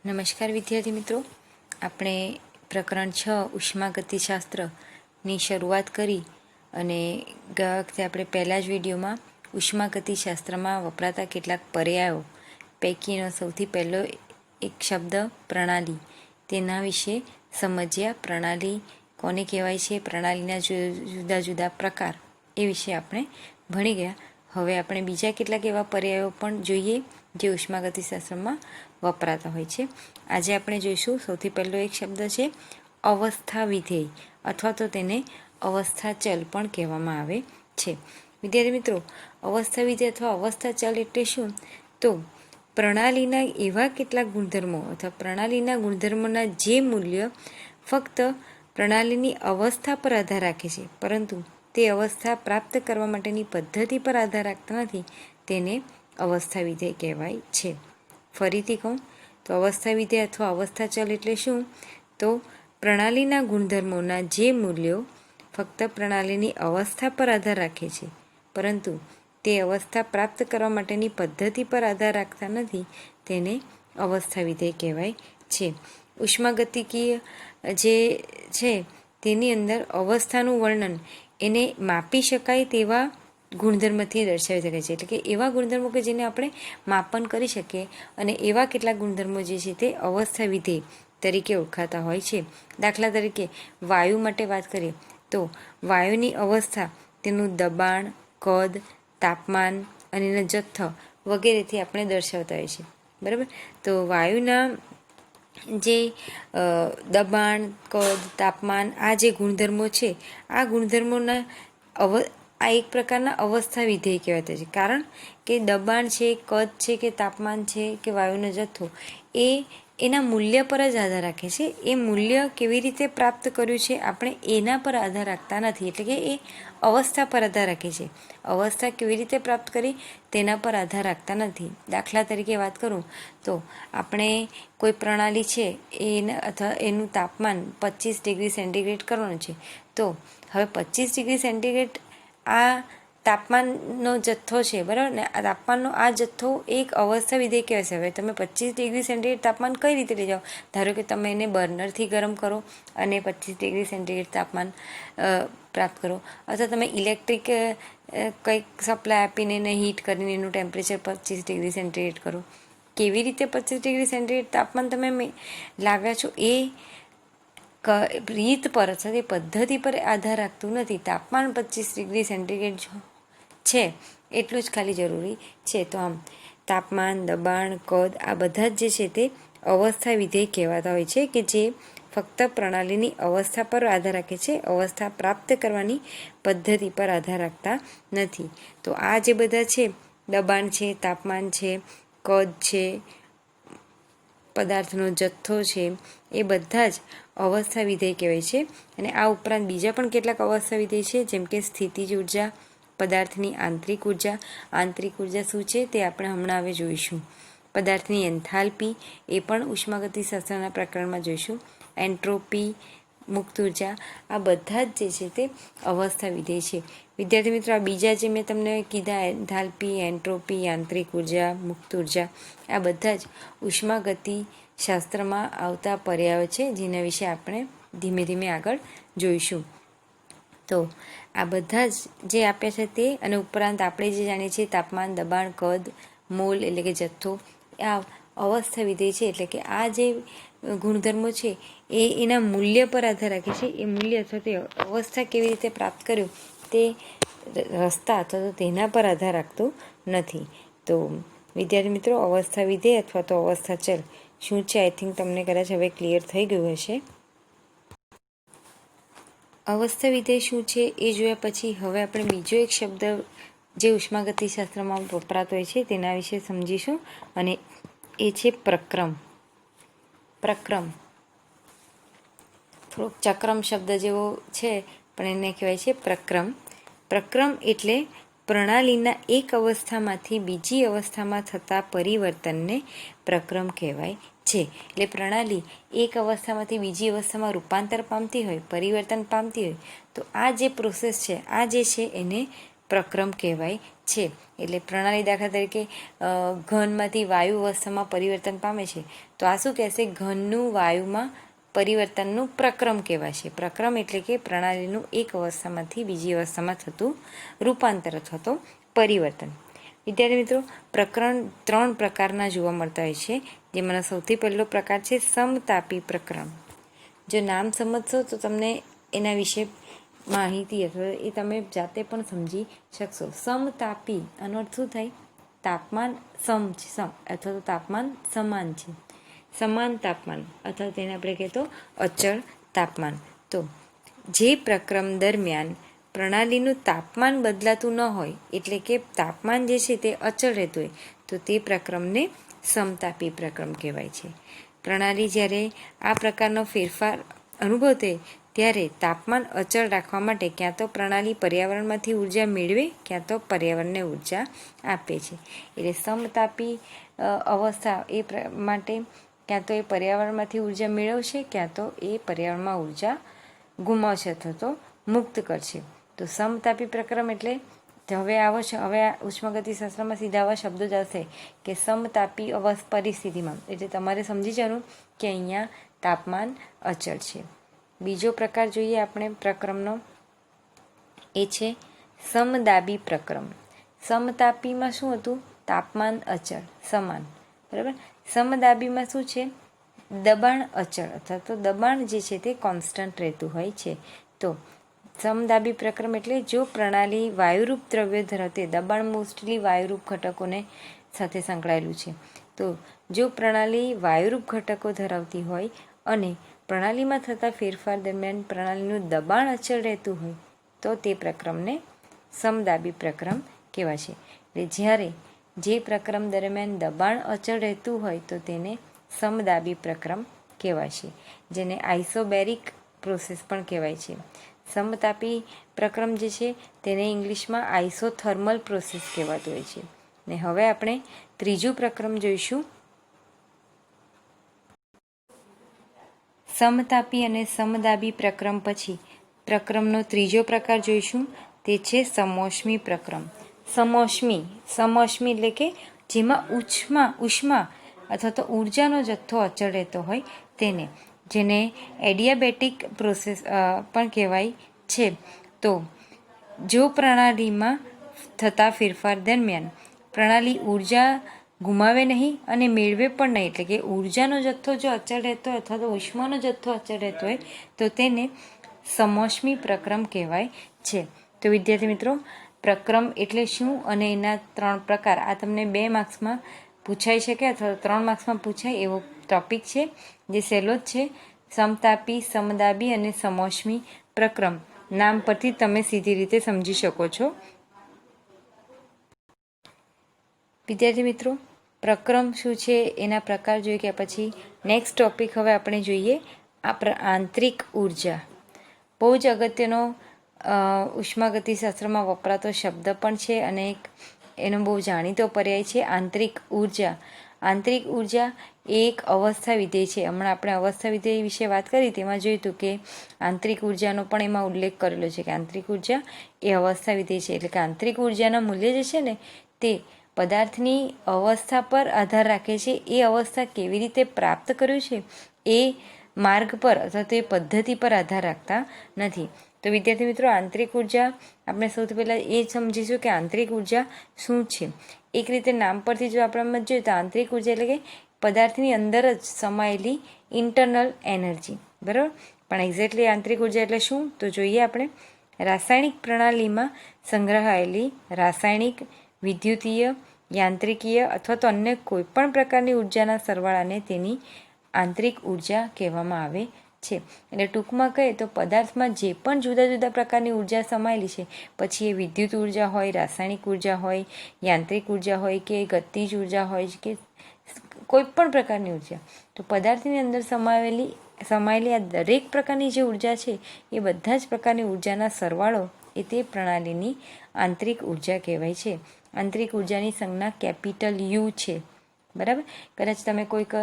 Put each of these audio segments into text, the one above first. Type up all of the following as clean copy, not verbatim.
નમસ્કાર વિદ્યાર્થી મિત્રો, આપણે પ્રકરણ 6 ઉષ્માગતિશાસ્ત્રની શરૂઆત કરી અને ગયા વખતે આપણે પહેલા જ વિડીયોમાં ઉષ્માગતિશાસ્ત્રમાં વપરાતા કેટલાક પર્યાયો પૈકીનો સૌથી પહેલો એક શબ્દ પ્રણાલી, તેના વિશે સમજ્યા. પ્રણાલી કોને કહેવાય છે, પ્રણાલીના જુદા જુદા પ્રકાર, એ વિશે આપણે ભણી ગયા. હવે આપણે બીજા કેટલાક એવા પર્યાયો પણ જોઈએ જે ઉષ્માગતિશાસ્ત્રમાં વપરાતા હોય છે. આજે આપણે જોઈશું સૌથી પહેલો એક શબ્દ છે અવસ્થા વિધેય, અથવા તો તેને અવસ્થા ચલ પણ કહેવામાં આવે છે. વિદ્યાર્થી મિત્રો, અવસ્થા વિધેય અથવા અવસ્થા ચલ એટલે શું? તો પ્રણાલીના એવા કેટલાક ગુણધર્મો અથવા પ્રણાલીના ગુણધર્મોના જે મૂલ્ય ફક્ત પ્રણાલીની અવસ્થા પર આધાર રાખે છે, પરંતુ તે અવસ્થા પ્રાપ્ત કરવા માટેની પદ્ધતિ પર આધાર રાખતા નથી, તેને અવસ્થા વિધેય કહેવાય છે. ફરીથી કહું તો અવસ્થા વિધેય અથવા અવસ્થા ચલ એટલે શું? તો પ્રણાલીના ગુણધર્મોના જે મૂલ્યો ફક્ત પ્રણાલીની અવસ્થા પર આધાર રાખે છે, પરંતુ તે અવસ્થા પ્રાપ્ત કરવા માટેની પદ્ધતિ પર આધાર રાખતા નથી, તેને અવસ્થા વિધેય કહેવાય છે. ઉષ્માગતિકીય જે છે તેની અંદર અવસ્થાનું વર્ણન એને માપી શકાય તેવા ગુણધર્મથી દર્શાવી શકાય છે. એટલે કે એવા ગુણધર્મો કે જેને આપણે માપન કરી શકીએ, અને એવા કેટલાક ગુણધર્મો જે છે તે અવસ્થા વિધેય તરીકે ઓળખાતા હોય છે. દાખલા તરીકે વાયુ માટે વાત કરીએ તો વાયુની અવસ્થા તેનું દબાણ, કદ, તાપમાન અને એના જથ્થો વગેરેથી આપણે દર્શાવતા હોય છે. બરાબર? તો વાયુના જે દબાણ, કદ, તાપમાન, આ જે ગુણધર્મો છે, આ ગુણધર્મોના આ એક પ્રકારના અવસ્થા વિધેય કહેવાતા છે. કારણ કે દબાણ છે, કદ છે કે તાપમાન છે કે વાયુનો જથ્થો, એ એના મૂલ્ય પર જ આધાર રાખે છે. એ મૂલ્ય કેવી રીતે પ્રાપ્ત કર્યું છે આપણે એના પર આધાર રાખતા નથી. એટલે કે એ અવસ્થા પર આધાર રાખે છે. અવસ્થા કેવી રીતે પ્રાપ્ત કરી તેના પર આધાર રાખતા નથી. દાખલા તરીકે વાત કરું તો આપણે કોઈ પ્રણાલી છે એના અથવા એનું તાપમાન 25 ડિગ્રી સેન્ટીગ્રેડ કરવાનું છે. તો હવે 25 ડિગ્રી સેન્ટીગ્રેડ આ તાપમાનનો જથ્થો છે, બરાબર ને? આ તાપમાનનો આ જથ્થો એક અવસ્થા વિધેય કહેવાય છે. હવે તમે 25 ડિગ્રી સેન્ટીગ્રેડ તાપમાન કઈ રીતે લઈ જાઓ? ધારો કે તમે એને બર્નરથી ગરમ કરો અને 25 ડિગ્રી સેન્ટીગ્રેડ તાપમાન પ્રાપ્ત કરો, અથવા તમે ઇલેક્ટ્રિક કંઈક સપ્લાય આપીને એને હીટ કરીને એનું ટેમ્પરેચર 25 ડિગ્રી સેન્ટીગ્રેડ કરો. કેવી રીતે 25 ડિગ્રી સેન્ટીગ્રેડ તાપમાન તમે લાવ્યા છો એ રીત પર અથવા તે પદ્ધતિ પર આધાર રાખતું નથી. તાપમાન 25 ડિગ્રી સેન્ટીગ્રેડ છે એટલું જ ખાલી જરૂરી છે. તો આમ તાપમાન, દબાણ, કદ, આ બધા જ જે છે તે અવસ્થા વિધેય કહેવાતા હોય છે, કે જે ફક્ત પ્રણાલીની અવસ્થા પર આધાર રાખે છે, અવસ્થા પ્રાપ્ત કરવાની પદ્ધતિ પર આધાર રાખતા નથી. તો આ જે બધા છે, દબાણ છે, તાપમાન છે, કદ છે, પદાર્થનો જથ્થો છે, એ બધા જ અવસ્થા વિધેય કહેવાય છે. અને આ ઉપરાંત બીજા પણ કેટલાક અવસ્થા વિધેય છે, જેમ કે સ્થિતિજ ઉર્જા, પદાર્થની આંતરિક ઉર્જા. આંતરિક ઉર્જા શું છે તે આપણે હમણાં હવે જોઈશું. પદાર્થની એન્થાલ્પી, એ પણ ઉષ્માગતિશાસ્ત્રના પ્રકરણમાં જોઈશું. એન્ટ્રોપી, મુક્ત ઉર્જા, આ બધા જ જે છે તે અવસ્થા વિધેય છે. વિદ્યાર્થી મિત્રો, આ બીજા જે મેં તમને કીધા, એન્થાલ્પી, એન્ટ્રોપી, આંતરિક ઉર્જા, મુક્ત ઉર્જા, આ બધા જ ઉષ્માગતિશાસ્ત્રમાં આવતા પર્યાયો છે, જેના વિશે આપણે ધીમે ધીમે આગળ જોઈશું. તો આ બધા જ જે આપ્યા છે તે, અને ઉપરાંત આપણે જે જાણીએ છીએ તાપમાન, દબાણ, કદ, મોલ એટલે કે જથ્થો, આ અવસ્થા વિધેય છે. એટલે કે આ જે ગુણધર્મો છે એ એના મૂલ્ય પર આધાર રાખે છે. એ મૂલ્ય અથવા તે અવસ્થા કેવી રીતે પ્રાપ્ત કર્યું તે રસ્તા અથવા તો તેના પર આધાર રાખતું નથી. તો વિદ્યાર્થી મિત્રો, અવસ્થા વિધેય અથવા તો અવસ્થા ચલ શું છે, આઈ થિંક તમને કદાચ હવે ક્લિયર થઈ ગયું હશે. અવસ્થા વિધેય શું છે એ જોયા પછી હવે આપણે બીજો એક શબ્દ જે ઉષ્માગતિશાસ્ત્રમાં વપરાતો હોય છે તેના વિશે સમજીશું, અને એ છે પ્રક્રમ. પ્રક્રમ થોડોક ચક્રમ શબ્દ જેવો છે, પણ એને કહેવાય છે પ્રક્રમ. પ્રક્રમ એટલે પ્રણાલીના એક અવસ્થામાંથી બીજી અવસ્થામાં થતા પરિવર્તનને પ્રક્રમ કહેવાય છે. એટલે પ્રણાલી એક અવસ્થામાંથી બીજી અવસ્થામાં રૂપાંતર પામતી હોય, પરિવર્તન પામતી હોય, તો આ જે પ્રોસેસ છે, આ જે છે એને પ્રક્રમ કહેવાય છે. એટલે પ્રણાલી દાખલા તરીકે ઘનમાંથી વાયુ અવસ્થામાં પરિવર્તન પામે છે તો આ શું કહેશે? ઘનનું વાયુમાં પરિવર્તનનું પ્રક્રમ કહેવાશે. પ્રક્રમ એટલે કે પ્રણાલીનું એક અવસ્થામાંથી બીજી અવસ્થામાં થતું રૂપાંતર અથવા તો પરિવર્તન. વિદ્યાર્થી મિત્રો, પ્રકરણ 3 પ્રકારના જોવા મળતા હોય છે, જેમાંનો સૌથી પહેલો પ્રકાર છે સમતાપી પ્રકરણ. જો નામ સમજશો તો તમને એના વિશે માહિતી અથવા એ તમે જાતે પણ સમજી શકશો. સમતાપી આનો અર્થ શું થાય? તાપમાન સમ અથવા તો તાપમાન સમાન છે. સમાન તાપમાન અથવા તેને આપણે કહેતો અચળ તાપમાન. તો જે પ્રક્રમ દરમિયાન પ્રણાલીનું તાપમાન બદલાતું ન હોય, એટલે કે તાપમાન જે છે તે અચળ રહેતું હોય, તો તે પ્રક્રમને સમતાપી પ્રક્રમ કહેવાય છે. પ્રણાલી જ્યારે આ પ્રકારનો ફેરફાર અનુભવતે ત્યારે તાપમાન અચળ રાખવા માટે ક્યાં તો પ્રણાલી પર્યાવરણમાંથી ઉર્જા મેળવે, ક્યાં તો પર્યાવરણને ઉર્જા આપે છે. એટલે સમતાપી અવસ્થા એ માટે ક્યાં તો એ પર્યાવરણમાંથી ઉર્જા મેળવશે, ક્યાં તો એ પર્યાવરણમાં ઉર્જા ગુમાવશે અથવા તો મુક્ત કરશે. તો સમતાપી પ્રક્રમ એટલે હવે આ ઉષ્માગતિશાસ્ત્રમાં સીધા આવા શબ્દો જ આવશે કે સમતાપી પરિસ્થિતિમાં, એટલે તમારે સમજી જવાનું કે અહીંયા તાપમાન અચળ છે. બીજો પ્રકાર જોઈએ આપણે પ્રક્રમનો, એ છે સમદાબી પ્રક્રમ. સમતાપીમાં શું હતું? તાપમાન અચળ સમાન, બરાબર. સમદાબીમાં શું છે? દબાણ અચળ અથવા તો દબાણ જે છે તે કોન્સ્ટન્ટ રહેતું હોય છે. તો સમદાબી પ્રક્રમ એટલે જો પ્રણાલી વાયુરૂપ દ્રવ્ય ધરાવતી, દબાણ મોસ્ટલી વાયુરૂપ ઘટકોને સાથે સંકળાયેલું છે. તો જો પ્રણાલી વાયુરૂપ ઘટકો ધરાવતી હોય અને પ્રણાલીમાં થતા ફેરફાર દરમિયાન પ્રણાલીનું દબાણ અચળ રહેતું હોય તો તે પ્રક્રમને સમદાબી પ્રક્રમ કહેવાશે. એટલે જ્યારે જે પ્રક્રમ દરમિયાન દબાણ અચળ રહેતું હોય તો તેને સમદાબી પ્રક્રમ કહેવાશે, જેને આઇસોબેરિક પ્રોસેસ પણ કહેવાય છે. સમતાપી પ્રક્રમ જે છે તેને ઇંગ્લિશમાં આઇસોથર્મલ પ્રોસેસ કહેવાતું હોય છે. ને હવે આપણે ત્રીજું પ્રક્રમ જોઈશું. સમતાપી અને સમદાબી પ્રક્રમ પછી પ્રક્રમનો ત્રીજો પ્રકાર જોઈશું, તે છે સમોષ્મી પ્રક્રમ. સમોષ્મી એટલે કે જેમાં ઉષ્મા અથવા તો ઉર્જાનો જથ્થો અચળ રહેતો હોય તેને, જેને એડિયાબેટિક પ્રોસેસ પણ કહેવાય છે. તો જો પ્રણાલીમાં થતા ફેરફાર દરમિયાન પ્રણાલી ઉર્જા ગુમાવે નહીં અને મેળવે પણ નહીં, એટલે કે ઉર્જાનો જથ્થો જો અચળ રહેતો હોય અથવા તો ઉષ્માનો જથ્થો અચળ રહેતો હોય તો તેને સમોષ્મી પ્રક્રમ કહેવાય છે. તો વિદ્યાર્થી મિત્રો, પ્રક્રમ એટલે શું અને એના 3 પ્રકાર આ તમને 2 માર્ક્સમાં પૂછાઈ શકે અથવા 3 માર્ક્સમાં પૂછાય એવો ટોપિક છે, જે સહેલો જ છે. સમતાપી, સમદાબી અને સમોષ્મી પ્રક્રમ નામ પરથી તમે સીધી રીતે સમજી શકો છો. વિદ્યાર્થી મિત્રો, પ્રક્રમ શું છે એના પ્રકાર જોઈએ કે પછી નેક્સ્ટ ટોપિક હવે આપણે જોઈએ આંતરિક ઉર્જા. બહુ જ અગત્યનો ઉષ્માગતિશાસ્ત્રમાં વપરાતો શબ્દ પણ છે અને એનો બહુ જાણીતો પર્યાય છે આંતરિક ઉર્જા. આંતરિક ઉર્જા એ એક અવસ્થા વિધેય છે. હમણાં આપણે અવસ્થા વિધેય વિશે વાત કરી, તેમાં જોયું હતું કે આંતરિક ઉર્જાનો પણ એમાં ઉલ્લેખ કરેલો છે કે આંતરિક ઉર્જા એ અવસ્થા વિધેય છે. એટલે કે આંતરિક ઉર્જાના મૂલ્ય જે છે ને તે પદાર્થની અવસ્થા પર આધાર રાખે છે. એ અવસ્થા કેવી રીતે પ્રાપ્ત કર્યું છે એ માર્ગ પર અથવા તો એ પદ્ધતિ પર આધાર રાખતા નથી. તો વિદ્યાર્થી મિત્રો, આંતરિક ઉર્જા આપણે સૌથી પહેલાં એ સમજીશું કે આંતરિક ઉર્જા શું છે. એક રીતે નામ પરથી જો આપણે જોઈએ તો આંતરિક ઉર્જા એટલે કે પદાર્થની અંદર જ સમાયેલી ઇન્ટરનલ એનર્જી, બરાબર. પણ એક્ઝેક્ટલી આંતરિક ઉર્જા એટલે શું તો જોઈએ આપણે. રાસાયણિક પ્રણાલીમાં સંગ્રહાયેલી રાસાયણિક, વિદ્યુતીય, યાંત્રિકીય અથવા તો અન્ય કોઈપણ પ્રકારની ઉર્જાના સરવાળાને તેની આંતરિક ઉર્જા કહેવામાં આવે છે. એટલે ટૂંકમાં કહીએ તો પદાર્થમાં જે પણ જુદા જુદા પ્રકારની ઉર્જા સમાયેલી છે, પછી એ વિદ્યુત ઉર્જા હોય, રાસાયણિક ઉર્જા હોય, યાંત્રિક ઉર્જા હોય કે ગતિજ ઉર્જા હોય કે કોઈ પણ પ્રકારની ઉર્જા, તો પદાર્થની અંદર સમાયેલી આ દરેક પ્રકારની જે ઉર્જા છે એ બધા જ પ્રકારની ઉર્જાના સરવાળો એ તે પ્રણાલીની આંતરિક ઉર્જા કહેવાય છે. આંતરિક ઉર્જાની સંજ્ઞા કેપિટલ યુ છે, બરાબર. કદાચ તમે કોઈક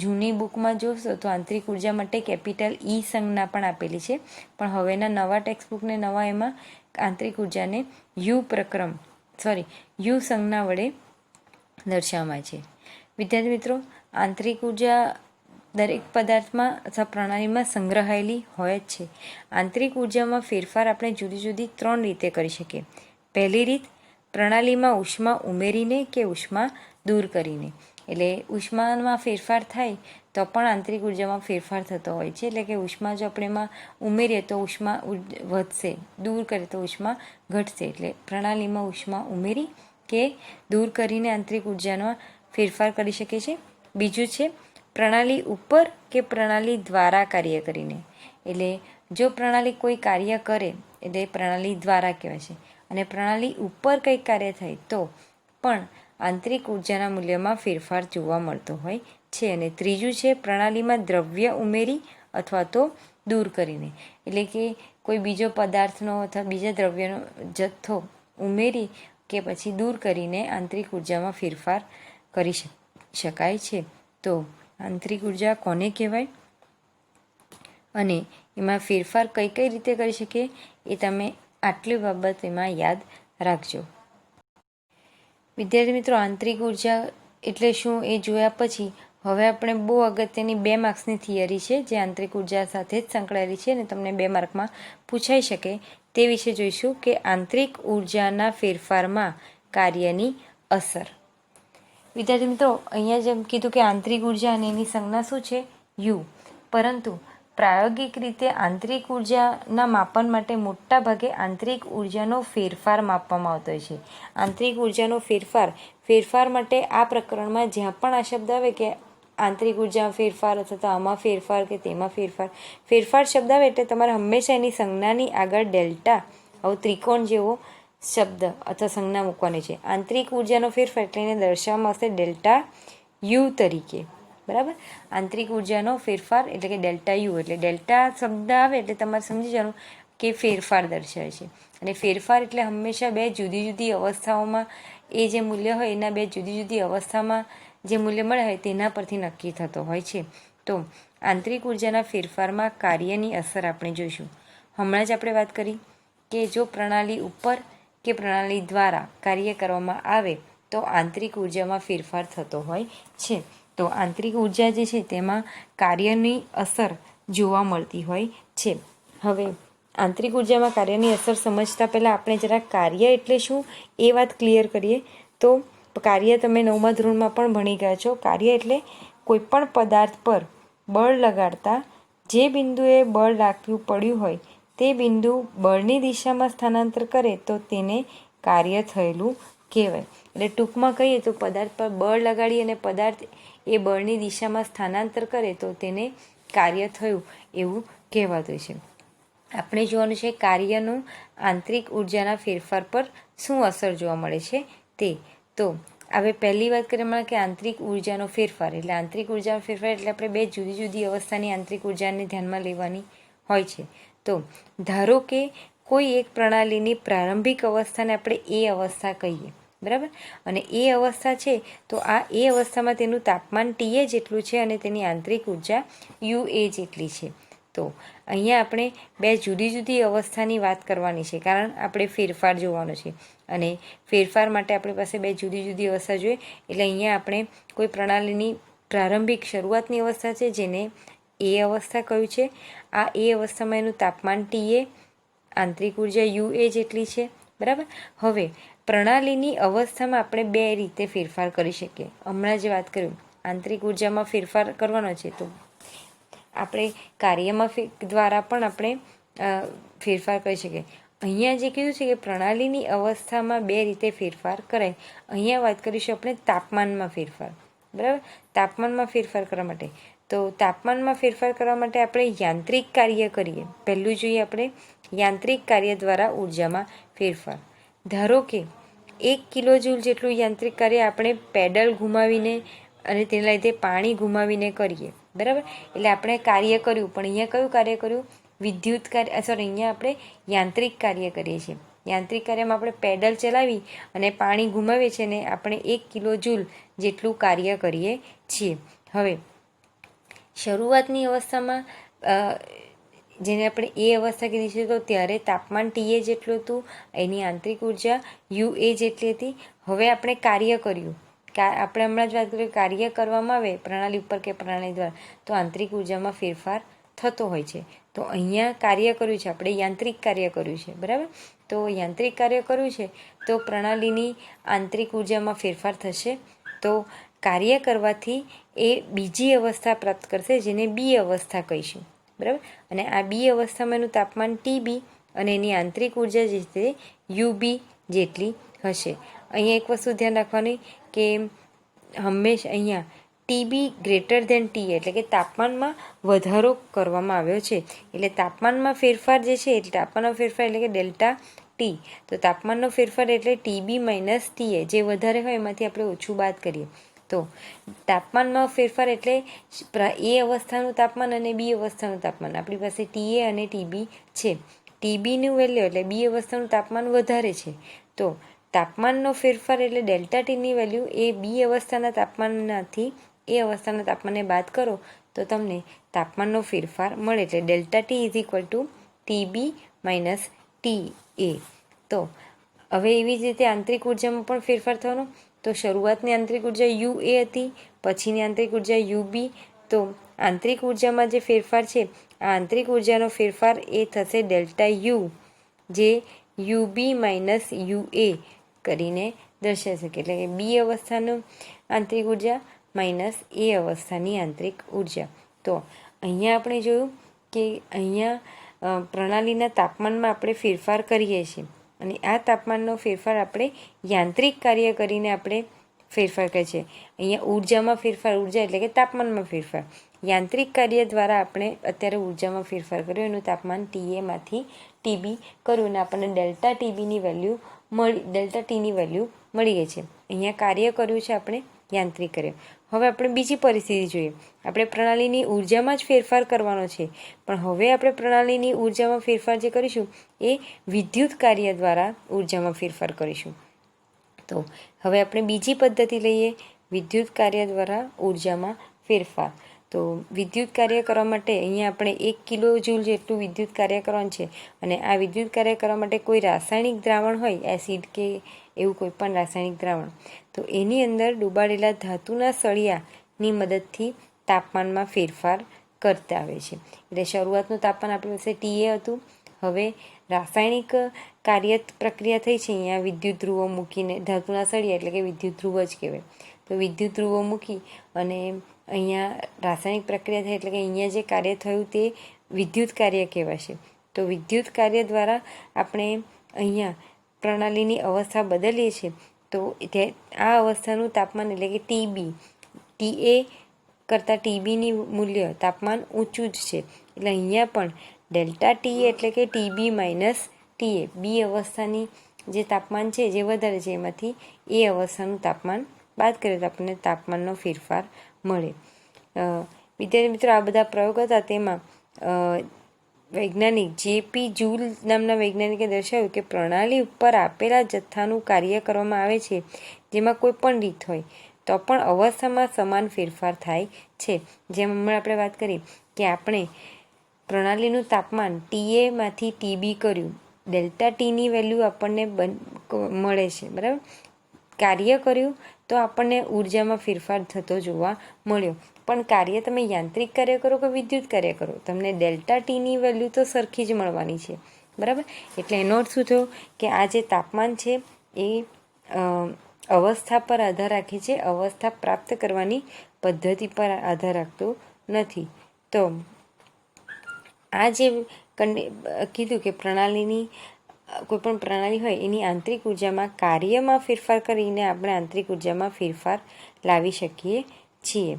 જૂની બુકમાં જોશો તો આંતરિક ઉર્જા માટે કેપિટલ ઈ સંજ્ઞા પણ આપેલી છે, પણ હવેના નવા ટેક્સ્ટબુકને નવા એમાં આંતરિક ઉર્જાને યુ સંજ્ઞા વડે દર્શાવવામાં છે. વિદ્યાર્થી મિત્રો, આંતરિક ઉર્જા દરેક પદાર્થમાં અથવા પ્રણાલીમાં સંગ્રહાયેલી હોય જ છે. આંતરિક ઉર્જામાં ફેરફાર આપણે જુદી જુદી 3 રીતે કરી શકીએ. પહેલી રીત, પ્રણાલીમાં ઉષ્મા ઉમેરીને કે ઉષ્મા દૂર કરીને. એટલે ઉષ્મામાં ફેરફાર થાય તો પણ આંતરિક ઉર્જામાં ફેરફાર થતો હોય છે. એટલે કે ઉષ્મા જો આપણે એમાં ઉમેરીએ તો ઉષ્મા વધશે, દૂર કરીએ તો ઉષ્મા ઘટશે. એટલે પ્રણાલીમાં ઉષ્મા ઉમેરી કે દૂર કરીને આંતરિક ઉર્જાનો ફેરફાર કરી શકીએ છીએ. બીજું છે પ્રણાલી ઉપર કે પ્રણાલી દ્વારા કાર્ય કરીને. એટલે જો પ્રણાલી કોઈ કાર્ય કરે એટલે પ્રણાલી દ્વારા કહેવાય છે, અને પ્રણાલી ઉપર કંઈક કાર્ય થાય તો પણ આંતરિક ઉર્જાના મૂલ્યમાં ફેરફાર જોવા મળતો હોય છે. અને ત્રીજું છે પ્રણાલીમાં દ્રવ્ય ઉમેરી અથવા તો દૂર કરીને. એટલે કે કોઈ બીજો પદાર્થનો અથવા બીજા દ્રવ્યનો જથ્થો ઉમેરી કે પછી દૂર કરીને આંતરિક ઉર્જામાં ફેરફાર કરી શકાય છે. તો આંતરિક ઉર્જા કોને કહેવાય અને એમાં ફેરફાર કઈ કઈ રીતે કરી શકીએ એ તમે આટલી બાબત એમાં યાદ રાખજો. વિદ્યાર્થી મિત્રો, આંતરિક ઉર્જા એટલે શું એ જોયા પછી હવે આપણે બહુ અગત્યની 2 માર્ક્સની થિયરી છે જે આંતરિક ઉર્જા સાથે જ સંકળાયેલી છે અને તમને 2 માર્કમાં પૂછાઈ શકે તે વિશે જોઈશું કે આંતરિક ઉર્જાના ફેરફારમાં કાર્યની અસર. વિદ્યાર્થી મિત્રો, અહીંયા જેમ કીધું કે આંતરિક ઉર્જા અને એની સંજ્ઞા શું છે? યુ. પરંતુ પ્રાયોગિક રીતે આંતરિક ઉર્જાના માપન માટે મોટા ભાગે આંતરિક ઉર્જાનો ફેરફાર માપવામાં આવતો હોય છે. આંતરિક ઉર્જાનો ફેરફાર માટે આ પ્રકરણમાં જ્યાં પણ આ શબ્દ આવે કે આંતરિક ઉર્જામાં ફેરફાર અથવા તો આમાં ફેરફાર કે તેમાં ફેરફાર શબ્દ આવે એટલે તમારે હંમેશા એની સંજ્ઞાની આગળ ડેલ્ટા આવો ત્રિકોણ જેવો શબ્દ અથવા સંજ્ઞા મૂકવાની છે. આંતરિક ઉર્જાનો ફેરફાર એટલે એને દર્શાવવામાં આવશે ડેલ્ટા યુ તરીકે. બરાબર? આંતરિક ઉર્જાનો ફેરફાર એટલે કે ડેલ્ટા યુ. એટલે ડેલ્ટા શબ્દ આવે એટલે તમારે સમજી જવાનું કે ફેરફાર દર્શાવે છે. અને ફેરફાર એટલે હંમેશા 2 જુદી જુદી અવસ્થાઓમાં એ જે મૂલ્ય હોય એના 2 જુદી જુદી અવસ્થામાં જે મૂલ્ય મળે હોય તેના પરથી નક્કી થતો હોય છે. તો આંતરિક ઉર્જાના ફેરફારમાં કાર્યની અસર આપણે જોઈશું. હમણાં જ આપણે વાત કરી કે જો પ્રણાલી ઉપર કે પ્રણાલી દ્વારા કાર્ય કરવામાં આવે તો આંતરિક ઉર્જામાં ફેરફાર થતો હોય છે. તો આંતરિક ઉર્જા જે છે તેમાં કાર્યની અસર જોવા મળતી હોય છે. હવે આંતરિક ઉર્જામાં કાર્યની અસર સમજતા પહેલાં આપણે જરા કાર્ય એટલે શું એ વાત ક્લિયર કરીએ. તો કાર્ય તમે 9મા ધોરણમાં પણ ભણી ગયા છો. કાર્ય એટલે કોઈપણ પદાર્થ પર બળ લગાડતા જે બિંદુએ બળ લાગવું પડ્યું હોય તે બિંદુ બળની દિશામાં સ્થાનાંતર કરે તો તેને કાર્ય થયેલું કહેવાય. એટલે ટૂંકમાં કહીએ તો પદાર્થ પર બળ લગાડી અને પદાર્થ એ બળની દિશામાં સ્થાનાંતર કરે તો તેને કાર્ય થયું એવું કહેવાતું છે. આપણે જોવાનું છે કાર્યનું આંતરિક ઉર્જાના ફેરફાર પર શું અસર જોવા મળે છે તે. તો હવે પહેલી વાત કરીએ કે આંતરિક ઉર્જાનો ફેરફાર. એટલે આંતરિક ઉર્જાનો ફેરફાર એટલે આપણે 2 જુદી જુદી અવસ્થાની આંતરિક ઉર્જાને ધ્યાનમાં લેવાની હોય છે. તો ધારો કે કોઈ એક પ્રણાલીની પ્રારંભિક અવસ્થાને આપણે એ અવસ્થા કહીએ. બરાબર? અને એ અવસ્થા છે તો આ એ અવસ્થામાં તેનું તાપમાન TA જેટલું છે અને તેની આંતરિક ઉર્જા UA જેટલી છે. તો અહીંયા આપણે 2 જુદી જુદી અવસ્થાની વાત કરવાની છે કારણ આપણે ફેરફાર જોવાનો છે અને ફેરફાર માટે આપણી પાસે 2 જુદી જુદી અવસ્થા જોઈએ. એટલે અહીંયા આપણે કોઈ પ્રણાલીની પ્રારંભિક શરૂઆતની અવસ્થા છે જેને એ અવસ્થા કહ્યું છે. આ એ અવસ્થામાં એનું તાપમાન TA, આંતરિક ઉર્જા UA જેટલી છે. બરાબર? હવે પ્રણાલીની અવસ્થામાં આપણે 2 રીતે ફેરફાર કરી શકીએ. હમણાં જે વાત કર્યું આંતરિક ઉર્જામાં ફેરફાર કરવાનો છે તો આપણે કાર્યમાં દ્વારા પણ આપણે ફેરફાર કરી શકીએ. અહીંયા જે કીધું છે કે પ્રણાલીની અવસ્થામાં 2 રીતે ફેરફાર કરાય. અહીંયા વાત કરીશું આપણે તાપમાનમાં ફેરફાર. બરાબર? તાપમાનમાં ફેરફાર કરવા માટે તો તાપમાનમાં ફેરફાર કરવા માટે આપણે યાંત્રિક કાર્ય કરીએ. પહેલું જોઈએ આપણે યાંત્રિક કાર્ય દ્વારા ઉર્જામાં ફેરફાર. ધારો કે 1 કિલોજૂલ જેટલું યાંત્રિક કાર્ય આપણે પેડલ ઘુમાવીને અને તેના લીધે પાણી ઘુમાવીને કરીએ. બરાબર? એટલે આપણે કાર્ય કર્યું પણ અહીંયા કયું કાર્ય કર્યું? વિદ્યુત કાર્ય. અહીંયા આપણે યાંત્રિક કાર્ય કરીએ છીએ. યાંત્રિક કાર્યમાં આપણે પેડલ ચલાવી અને પાણી ઘુમાવીએ છીએ અને આપણે 1 કિલોજૂલ જેટલું કાર્ય કરીએ છીએ. હવે શરૂઆતની અવસ્થામાં જેને આપણે એ અવસ્થા કીધી છે, તો ત્યારે તાપમાન ટીએ જેટલું હતું, એની આંતરિક ઉર્જા યુએ જેટલી હતી. હવે આપણે કાર્ય કર્યું, આપણે હમણાં જ વાત કરી, કાર્ય કરવામાં આવે પ્રણાલી ઉપર કે પ્રણાલી દ્વારા, તો આંતરિક ઉર્જામાં ફેરફાર થતો હોય છે. તો અહીંયા કાર્ય કર્યું છે આપણે, યાંત્રિક કાર્ય કર્યું છે, બરાબર. તો યાંત્રિક કાર્ય કર્યું છે તો પ્રણાલીની આંતરિક ઉર્જામાં ફેરફાર થશે. તો કાર્ય કરવાથી એ બીજી અવસ્થા પ્રાપ્ત કરશે, જેને બી અવસ્થા કહીશું, બરાબર. અને આ બી અવસ્થામાં એનું તાપમાન ટીબી અને એની આંતરિક ઉર્જા જે છે યુબી જેટલી હશે. અહીંયા એક વસ્તુ ધ્યાન રાખવાની કે હંમેશા અહીંયા ટીબી ગ્રેટર ધેન ટી, એટલે કે તાપમાનમાં વધારો કરવામાં આવ્યો છે. એટલે તાપમાનમાં ફેરફાર જે છે, એટલે તાપમાનનો ફેરફાર એટલે કે ડેલ્ટા ટી. તો તાપમાનનો ફેરફાર એટલે ટીબી માઇનસ ટીએ, જે વધારે હોય એમાંથી આપણે ઓછું બાદ કરીએ. તો તાપમાનમાં ફેરફાર એટલે એ અવસ્થાનું તાપમાન અને બી અવસ્થાનું તાપમાન. આપણી પાસે ટીએ અને ટીબી છે. ટીબીનું વેલ્યુ એટલે બી અવસ્થાનું તાપમાન વધારે છે, તો તાપમાનનો ફેરફાર એટલે ડેલ્ટા ટીની વેલ્યુ એ બી અવસ્થાના તાપમાનમાંથી એ અવસ્થાના તાપમાનને બાદ કરો તો તમને તાપમાનનો ફેરફાર મળે. એટલે delta T is equal to T B minus T A. તો હવે એવી જ રીતે આંતરિક ઉર્જામાં પણ ફેરફાર થવાનો. તો શરૂઆતની આંતરિક ઉર્જા યુ એ હતી, પછીની આંતરિક ઉર્જા યુબી. તો આંતરિક ઉર્જામાં જે ફેરફાર છે, આ આંતરિક ઉર્જાનો ફેરફાર એ થશે ડેલ્ટા યુ, જે યુબી માઇનસ યુએ કરીને દર્શાવી શકે. એટલે કે બી અવસ્થાનું આંતરિક ઉર્જા માઇનસ એ અવસ્થાની આંતરિક ઉર્જા. તો અહીંયા આપણે જોયું કે અહીંયા પ્રણાલીના તાપમાનમાં આપણે ફેરફાર કરીએ છીએ, અને આ તાપમાનનો ફેરફાર આપણે યાંત્રિક કાર્ય કરીને આપણે ફેરફાર કરીએ છીએ. અહીંયા ઉર્જામાં ફેરફાર, ઉર્જા એટલે કે તાપમાનમાં ફેરફાર. યાંત્રિક કાર્ય દ્વારા આપણે અત્યારે ઉર્જામાં ફેરફાર કર્યો, એનું તાપમાન ટીએમાંથી ટીબી કર્યું અને આપણને ડેલ્ટા ટીબીની વેલ્યુ ડેલ્ટા ટીની વેલ્યુ મળી ગઈ છે. અહીંયા કાર્ય કર્યું છે આપણે યાંત્રિક કાર્ય. હવે આપણે બીજી પરિસ્થિતિ જોઈએ. આપણે પ્રણાલીની ઉર્જામાં જ ફેરફાર કરવાનો છે, પણ હવે આપણે પ્રણાલીની ઉર્જામાં ફેરફાર જે કરીશું એ વિદ્યુત કાર્ય દ્વારા ઉર્જામાં ફેરફાર કરીશું. તો હવે આપણે બીજી પદ્ધતિ લઈએ, વિદ્યુત કાર્ય દ્વારા ઉર્જામાં ફેરફાર. તો વિદ્યુત કાર્ય કરવા માટે અહીંયા આપણે 1 કિલો જૂલ જેટલું વિદ્યુત કાર્ય કરવાનું છે, અને આ વિદ્યુત કાર્ય કરવા માટે કોઈ રાસાયણિક દ્રાવણ હોય, એસિડ કે એવું કોઈ પણ રાસાયણિક દ્રાવણ, તો એની અંદર ડૂબાડેલા ધાતુના સળિયાની મદદથી તાપમાનમાં ફેરફાર કરતા આવે છે. એટલે શરૂઆતનું તાપમાન આપણી પાસે ટીએ હતું. હવે રાસાયણિક કાર્ય પ્રક્રિયા થઈ છે, અહીંયા વિદ્યુત ધ્રુવો મૂકીને, ધાતુના સળિયા એટલે કે વિદ્યુત ધ્રુવ જ કહેવાય. તો વિદ્યુત ધ્રુવો મૂકી અને અહીંયા રાસાયણિક પ્રક્રિયા થઈ, એટલે કે અહીંયા જે કાર્ય થયું તે વિદ્યુત કાર્ય કહેવાશે. તો વિદ્યુત કાર્ય દ્વારા આપણે અહીંયા પ્રણાલીની અવસ્થા બદલીએ છીએ, તો આ અવસ્થાનું તાપમાન એટલે કે ટીબી, ટીએ કરતાં ટીબીની મૂલ્ય તાપમાન ઊંચું જ છે. એટલે અહીંયા પણ ડેલ્ટા ટી એટલે કે ટીબી માઇનસ ટીએ, બી અવસ્થાની જે તાપમાન છે જે વધારે છે એમાંથી એ અવસ્થાનું તાપમાન બાદ કરીએ તો આપણને તાપમાનનો ફેરફાર મળે. વિદ્યાર્થી મિત્રો, આ બધા પ્રયોગ હતા, તેમાં વૈજ્ઞાનિક જેપી જૂલ નામના વૈજ્ઞાનિકે દર્શાવ્યું કે પ્રણાલી ઉપર આપેલા જથ્થાનું કાર્ય કરવામાં આવે છે, જેમાં કોઈ પણ રીત હોય તો પણ અવસ્થામાં સમાન ફેરફાર થાય છે. જેમ હમણાં આપણે વાત કરી કે આપણે પ્રણાલીનું તાપમાન ટીએમાંથી ટીબી કર્યું, ડેલ્ટા ટીની વેલ્યુ આપણને મળે છે, બરાબર. કાર્ય કર્યું તો આપણને ઉર્જામાં ફેરફાર થતો જોવા મળ્યો, પણ કાર્ય તમે યાંત્રિક કાર્ય કરો કે વિદ્યુત કાર્ય કરો, તમને ડેલ્ટા ટીની વેલ્યુ તો સરખી જ મળવાની છે, બરાબર. એટલે એનો અર્થ શું થયો કે આ જે તાપમાન છે એ અવસ્થા પર આધાર રાખે છે, અવસ્થા પ્રાપ્ત કરવાની પદ્ધતિ પર આધાર રાખતું નથી. તો આ જે કીધું કે પ્રણાલીની કોઈપણ પ્રણાલી હોય એની આંતરિક ઉર્જામાં કાર્યમાં ફેરફાર કરીને આપણે આંતરિક ઉર્જામાં ફેરફાર લાવી શકીએ છીએ.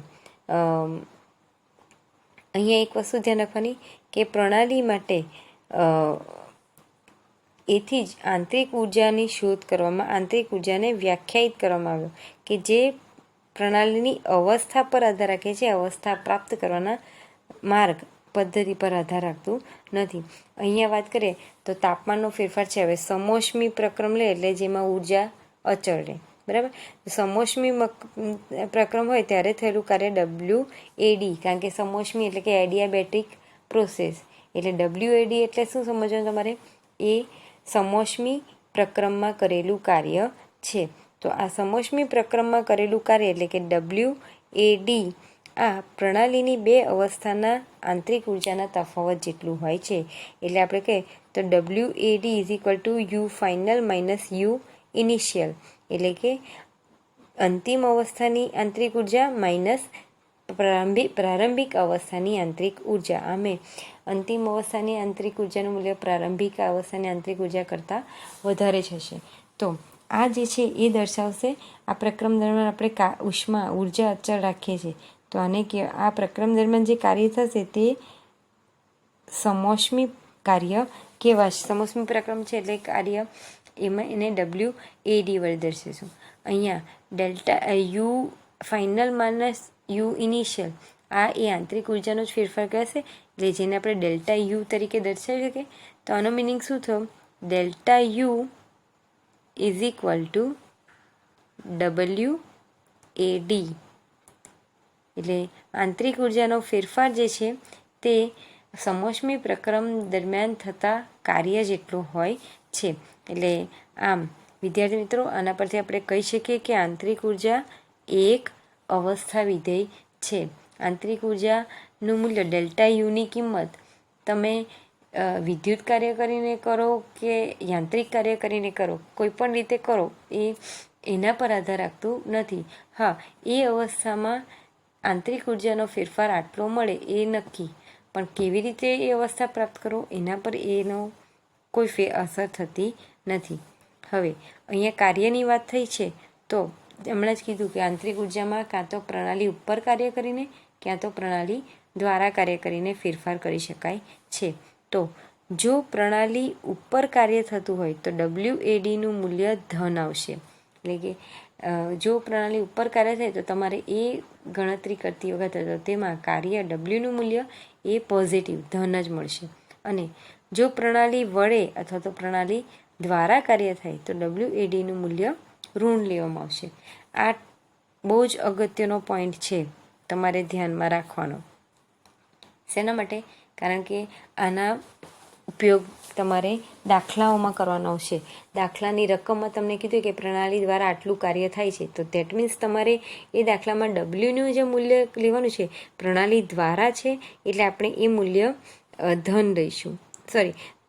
અહીંયા એક વસ્તુ ધ્યાન રાખવાની કે પ્રણાલી માટે એથી જ આંતરિક ઉર્જાની શોધ કરવામાં, આંતરિક ઉર્જાને વ્યાખ્યાયિત કરવામાં આવ્યો કે જે પ્રણાલીની અવસ્થા પર આધાર રાખે છે, અવસ્થા પ્રાપ્ત કરવાના માર્ગ પદ્ધતિ પર આધાર રાખતું નથી. અહીંયા વાત કરીએ તો તાપમાનનો ફેરફાર છે. હવે સમોષ્મી પ્રક્રમ લે એટલે જેમાં ઉર્જા અચળ રહે, બરાબર. સમોષ્મી પ્રક્રમ હોય ત્યારે થયેલું કાર્ય WAD, કારણ કે સમોષ્મી એટલે કે એડિયાબેટિક પ્રોસેસ, એટલે WAD એટલે શું સમજવાનું તમારે? એ સમોષ્મી પ્રક્રમમાં કરેલું કાર્ય છે. તો આ સમોષ્મી પ્રક્રમમાં કરેલું કાર્ય એટલે કે WAD આ પ્રણાલીની બે અવસ્થાના આંતરિક ઉર્જાના તફાવત જેટલું હોય છે. એટલે આપણે કહીએ તો WAD is equal two U final minus U initial, એટલે કે અંતિમ અવસ્થાની આંતરિક ઉર્જા માઇનસ પ્રારંભિક અવસ્થાની આંતરિક ઉર્જા. આમે અંતિમ અવસ્થાની આંતરિક ઉર્જાનું મૂલ્ય પ્રારંભિક અવસ્થાની આંતરિક ઉર્જા કરતાં વધારે જ હશે. તો આ જે છે એ દર્શાવશે આ પ્રક્રમ દરમિયાન આપણે ઉષ્મા ઉર્જા અચળ રાખીએ છીએ. તો આને આ પ્રક્રમ દરમિયાન જે કાર્ય થશે તે સમોષ્મી કાર્ય કહેવાશે. સમોષ્મી પ્રક્રમ છે એટલે કાર્ય, એમાં એને WAD વડે દર્શાવીશું. અહીંયા delta U final minus U initial આ એ આંતરિક ઉર્જાનો જ ફેરફાર કહેશે, એટલે જેને આપણે ડેલ્ટા U તરીકે દર્શાવી શકીએ. તો આનો મિનિંગ શું થયો? Delta U is equal two WAD, એટલે આંતરિક ઉર્જાનો ફેરફાર જે છે તે સમોષ્મી પ્રક્રમ દરમિયાન થતા કાર્ય જેટલું હોય છે. એટલે આમ વિદ્યાર્થી મિત્રો, આના પરથી આપણે કહી શકીએ કે આંતરિક ઉર્જા એક અવસ્થા વિધેય છે. આંતરિક ઉર્જાનું મૂલ્ય ડેલ્ટા યુની કિંમત તમે વિદ્યુત કાર્ય કરીને કરો કે યાંત્રિક કાર્ય કરીને કરો, કોઈ પણ રીતે કરો, એના પર આધાર રાખતું નથી. હા, એ અવસ્થામાં આંતરિક ઉર્જાનો ફેરફાર આટલો મળે એ નક્કી, પણ કેવી રીતે એ અવસ્થા પ્રાપ્ત કરો એના પર એનો કોઈ અસર થતી નથી. હવે અહીંયા કાર્યની વાત થઈ છે, તો હમણાં જ કીધું કે આંતરિક ઉર્જામાં કાં તો પ્રણાલી ઉપર કાર્ય કરીને ક્યાં તો પ્રણાલી દ્વારા કાર્ય કરીને ફેરફાર કરી શકાય છે. તો જો પ્રણાલી ઉપર કાર્ય થતું હોય તો WADનું મૂલ્ય ધન આવશે. એટલે કે જો પ્રણાલી ઉપર કાર્ય થાય તો તમારે એ ગણતરી કરતી વખતે તો તેમાં કાર્ય Wનું મૂલ્ય એ પોઝિટિવ ધન જ મળશે. અને જો પ્રણાલી વડે અથવા તો પ્રણાલી દ્વારા કાર્ય થાય તો WADનું મૂલ્ય ઋણ લેવામાં આવશે. આ બહુ જ અગત્યનો પોઈન્ટ છે, તમારે ધ્યાનમાં રાખવાનો. શેના માટે? કારણ કે આના ઉપયોગ તમારે દાખલાઓમાં કરવાનો આવશે. દાખલાની રકમમાં તમને કીધું કે પ્રણાલી દ્વારા આટલું કાર્ય થાય છે, તો દેટ મીન્સ તમારે એ દાખલામાં Wનું જે મૂલ્ય લેવાનું છે પ્રણાલી દ્વારા છે, એટલે આપણે એ મૂલ્ય ધન લઈશું.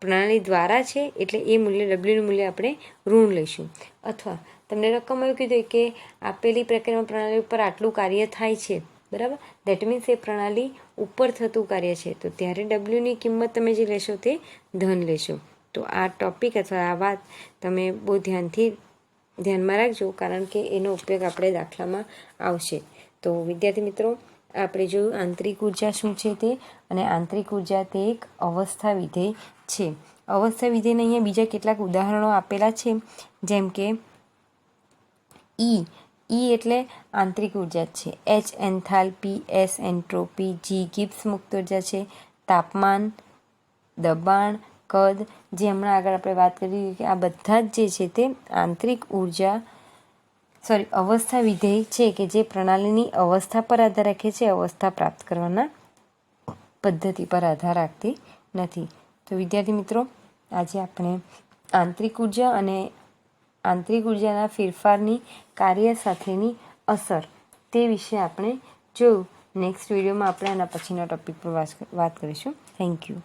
પ્રણાલી દ્વારા છે એટલે એ મૂલ્ય Wનું મૂલ્ય આપણે ઋણ લઈશું. અથવા તમને રકમ એવું કીધું કે આપેલી પ્રક્રિયામાં પ્રણાલી ઉપર આટલું કાર્ય થાય છે, બરાબર, દેટ મીન્સ એ પ્રણાલી ઉપર થતું કાર્ય છે, તો ત્યારે Wની કિંમત તમે જે લેશો તે ધન લેશો. તો આ ટોપિક અથવા આ વાત તમે બહુ ધ્યાનમાં રાખજો, કારણ કે એનો ઉપયોગ આપણે દાખલામાં આવશે. તો વિદ્યાર્થી મિત્રો, આપણે જોયું આંતરિક ઉર્જા શું છે તે, અને આંતરિક ઉર્જા તે એક અવસ્થા વિધેય છે. અવસ્થા વિધેયના અહીંયા બીજા કેટલાક ઉદાહરણો આપેલા છે, જેમ કે E એટલે આંતરિક ઉર્જા છે, H enthalpy, S entropy, G Gibbs મુક્ત ઉર્જા છે, તાપમાન, દબાણ, કદ, જે હમણાં આગળ આપણે વાત કરી કે આ બધા જ જે છે તે આંતરિક ઉર્જા અવસ્થા વિધેય છે કે જે પ્રણાલીની અવસ્થા પર આધાર રાખે છે, અવસ્થા પ્રાપ્ત કરવાના પદ્ધતિ પર આધાર રાખતી નથી. તો વિદ્યાર્થી મિત્રો, આજે આપણે આંતરિક ઉર્જા અને આંતરિક ઉર્જાના ફેરફારની કાર્ય સાથેની અસર તે વિશે આપણે જોયું. નેક્સ્ટ વિડીયોમાં આપણે આના પછીના ટોપિક પર વાત કરીશું. Thank you.